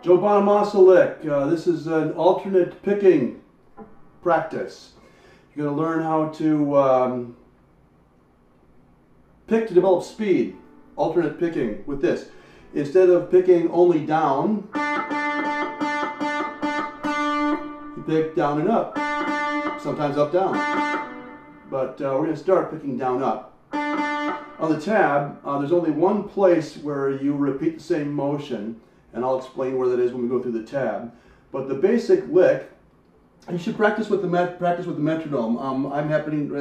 Bonamassa lick. This is an alternate picking practice. You're going to learn how to pick to develop speed. Alternate picking with this. Instead of picking only down, you pick down and up. Sometimes up, down. But we're going to start picking down, up. On the tab, there's only one place where you repeat the same motion, and I'll explain where that is when we go through the tab. But the basic lick, you should practice with the metronome. I'm happening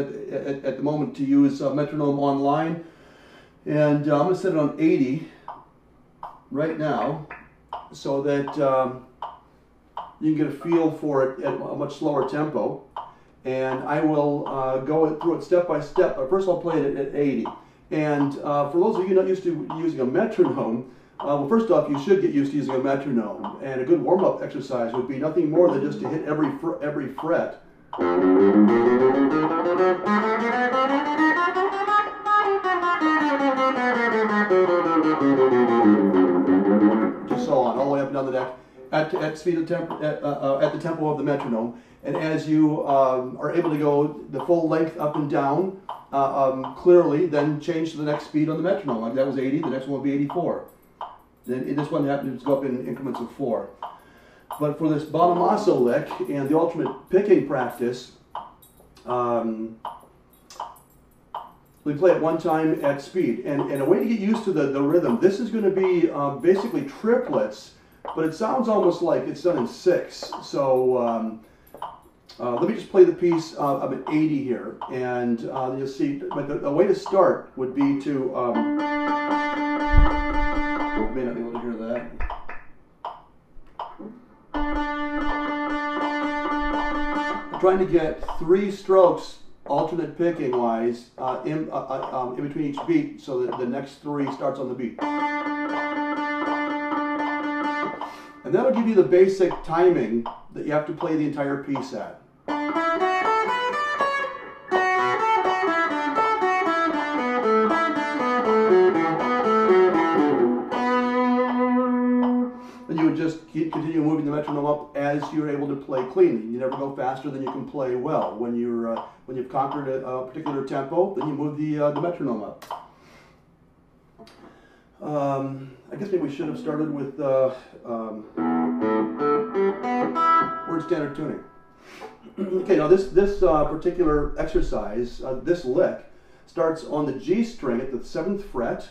at the moment to use metronome online, and I'm going to set it on 80 right now, so that you can get a feel for it at a much slower tempo. And I will go through it step by step. First I'll play it at 80. And for those of you not used to using a metronome, well, first off, you should get used to using a metronome. And a good warm-up exercise would be nothing more than just to hit every fret. Just so on, all the way up and down the neck, at speed of at the tempo of the metronome. And as you are able to go the full length up and down clearly, then change to the next speed on the metronome. Like that was 80, the next one will be 84. Then this one happens to go up in increments of 4. But for this Bonamassa lick and the alternate picking practice, we play it one time at speed. And a way to get used to the rhythm, this is going to be basically triplets, but it sounds almost like it's done in 6. So let me just play the piece I'm at 80 here, and you'll see. But the way to start would be to, you may not be able to hear that. I'm trying to get 3 strokes, alternate picking wise, in between each beat, so that the next 3 starts on the beat. And that'll give you the basic timing that you have to play the entire piece at. And you would just continue moving the metronome up as you're able to play cleanly. You never go faster than you can play well. When you've conquered a particular tempo, then you move the metronome up. I guess maybe we should have started with word standard tuning. Okay, now this particular exercise, this lick, starts on the G string at the 7th fret,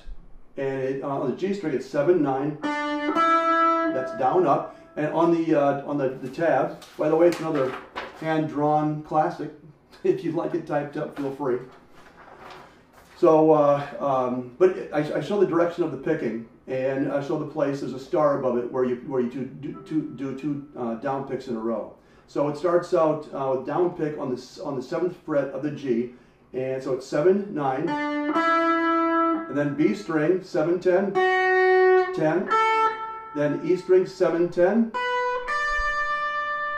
and on the G string it's 7, 9. That's down, up, and on the tab. By the way, it's another hand-drawn classic. If you'd like it typed up, feel free. So, but I show the direction of the picking, and I show the place. There's a star above it where you do two down picks in a row. So it starts out with down pick on the 7th fret of the G, and so it's 7, 9, and then B string 7, 10, 10, then E string 7, 10,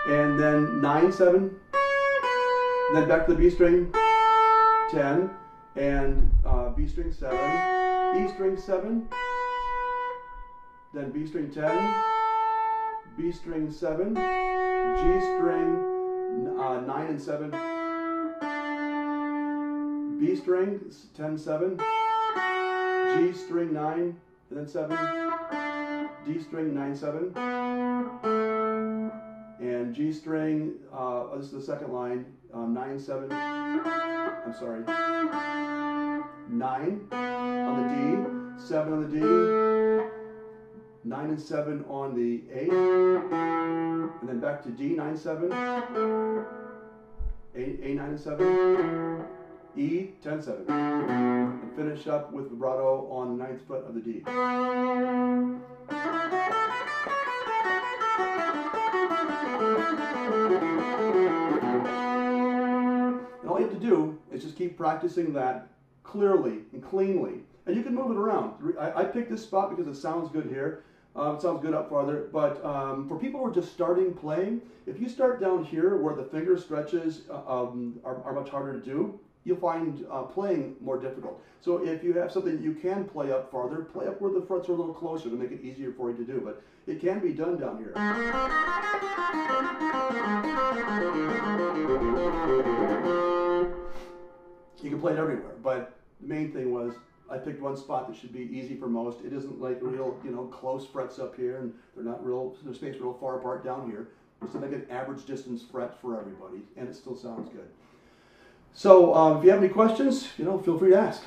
and then 9, 7, and then back to the B string 10. And B string 7, E string 7, then B string 10, B string 7, G string 9 and 7, B string 10, 7, G string 9 and then 7, D string 9, 7, and G string, this is the second line, 9, 7, I'm sorry, 9 on the D, 7 on the D, 9 and 7 on the A, and then back to D, 9, 7, A 9 and 7, E, 10, 7, and finish up with vibrato on the 9th fret of the D. And all you have to do is just keep practicing that clearly and cleanly. And you can move it around. I picked this spot because it sounds good here. It sounds good up farther. But for people who are just starting playing, if you start down here where the finger stretches are much harder to do, you'll find playing more difficult. So if you have something you can play up farther, play up where the frets are a little closer to make it easier for you to do. But it can be done down here. You can play it everywhere, but the main thing was I picked one spot that should be easy for most. It isn't like real, close frets up here, and they're spaced real far apart down here. Just to make an average distance fret for everybody, and it still sounds good. So if you have any questions, feel free to ask.